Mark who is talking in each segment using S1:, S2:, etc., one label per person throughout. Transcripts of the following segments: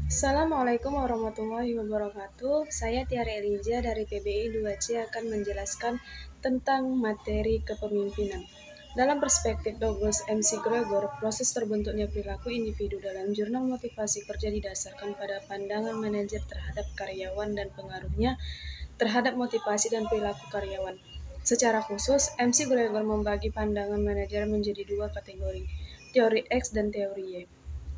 S1: Assalamualaikum warahmatullahi wabarakatuh. Saya Tiara Elijah dari PBI 2C akan menjelaskan tentang materi kepemimpinan. Dalam perspektif Douglas MC Gregor, proses terbentuknya perilaku individu dalam jurnal motivasi kerja didasarkan pada pandangan manajer terhadap karyawan dan pengaruhnya terhadap motivasi dan perilaku karyawan. Secara khusus, MC Gregor membagi pandangan manajer menjadi dua kategori, teori X dan teori Y.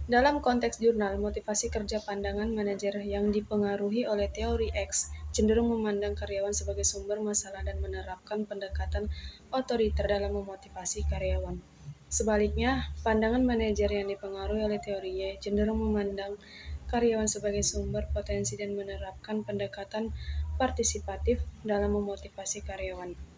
S1: Dalam konteks jurnal motivasi kerja, pandangan manajer yang dipengaruhi oleh teori X cenderung memandang karyawan sebagai sumber masalah dan menerapkan pendekatan otoriter dalam memotivasi karyawan. Sebaliknya, pandangan manajer yang dipengaruhi oleh teori Y cenderung memandang karyawan sebagai sumber potensi dan menerapkan pendekatan partisipatif dalam memotivasi karyawan.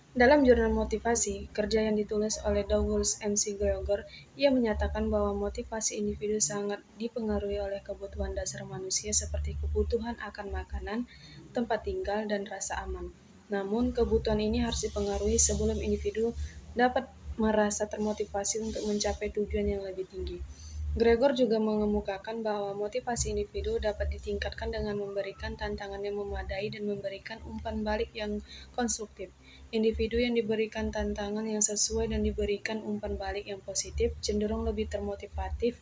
S1: Dalam jurnal motivasi kerja yang ditulis oleh Douglas MC Gregor, ia menyatakan bahwa motivasi individu sangat dipengaruhi oleh kebutuhan dasar manusia seperti kebutuhan akan makanan, tempat tinggal, dan rasa aman. Namun, kebutuhan ini harus dipengaruhi sebelum individu dapat merasa termotivasi untuk mencapai tujuan yang lebih tinggi. Gregor juga mengemukakan bahwa motivasi individu dapat ditingkatkan dengan memberikan tantangan yang memadai dan memberikan umpan balik yang konstruktif. Individu yang diberikan tantangan yang sesuai dan diberikan umpan balik yang positif cenderung lebih termotivasi,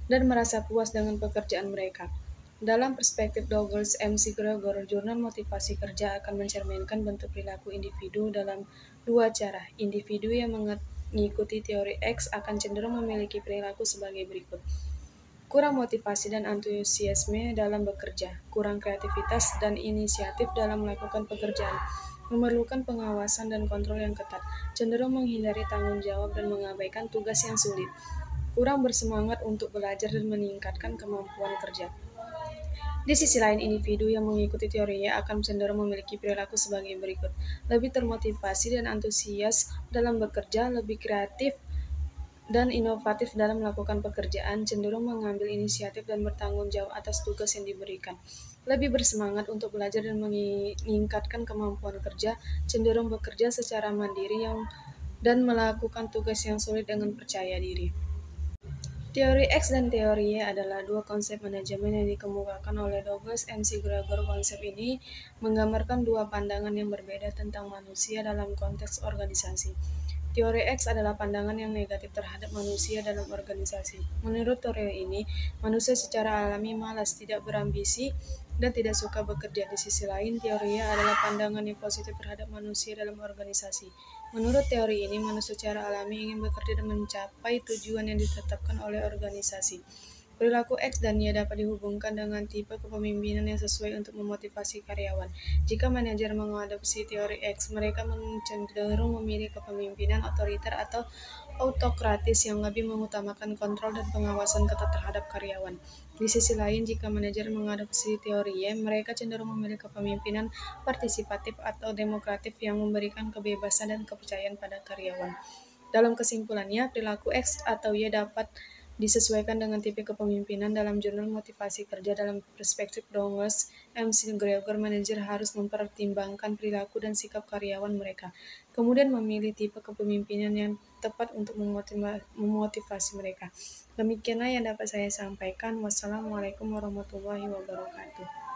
S1: dan merasa puas dengan pekerjaan mereka. Dalam perspektif Douglas MC Gregor, jurnal motivasi kerja akan mencerminkan bentuk perilaku individu dalam dua cara. Individu yang mengikuti teori X akan cenderung memiliki perilaku sebagai berikut: kurang motivasi dan antusiasme dalam bekerja, kurang kreativitas dan inisiatif dalam melakukan pekerjaan, memerlukan pengawasan dan kontrol yang ketat, cenderung menghindari tanggung jawab dan mengabaikan tugas yang sulit, kurang bersemangat untuk belajar dan meningkatkan kemampuan kerja. Di sisi lain, individu yang mengikuti teori Y akan cenderung memiliki perilaku sebagai berikut: lebih termotivasi dan antusias dalam bekerja, lebih kreatif dan inovatif dalam melakukan pekerjaan, cenderung mengambil inisiatif dan bertanggung jawab atas tugas yang diberikan, lebih bersemangat untuk belajar dan meningkatkan kemampuan kerja, cenderung bekerja secara mandiri dan melakukan tugas yang sulit dengan percaya diri. Teori X dan teori Y adalah dua konsep manajemen yang dikemukakan oleh Douglas MC Gregor. Konsep ini menggambarkan dua pandangan yang berbeda tentang manusia dalam konteks organisasi. Teori X adalah pandangan yang negatif terhadap manusia dalam organisasi. Menurut teori ini, manusia secara alami malas, tidak berambisi, dan tidak suka bekerja. Di sisi lain, teori Y adalah pandangan yang positif terhadap manusia dalam organisasi. Menurut teori ini, manusia secara alami ingin bekerja dan mencapai tujuan yang ditetapkan oleh organisasi. Perilaku X dan Y dapat dihubungkan dengan tipe kepemimpinan yang sesuai untuk memotivasi karyawan. Jika manajer mengadopsi teori X, mereka cenderung memilih kepemimpinan otoriter atau autokratis yang lebih mengutamakan kontrol dan pengawasan ketat terhadap karyawan. Di sisi lain, jika manajer mengadopsi teori Y, mereka cenderung memilih kepemimpinan partisipatif atau demokratif yang memberikan kebebasan dan kepercayaan pada karyawan. Dalam kesimpulannya, perilaku X atau Y dapat disesuaikan dengan tipe kepemimpinan. Dalam jurnal motivasi kerja, dalam perspektif Douglas MC Gregor, manajer harus mempertimbangkan perilaku dan sikap karyawan mereka, kemudian memilih tipe kepemimpinan yang tepat untuk memotivasi mereka. Demikianlah yang dapat saya sampaikan. Wassalamualaikum warahmatullahi wabarakatuh.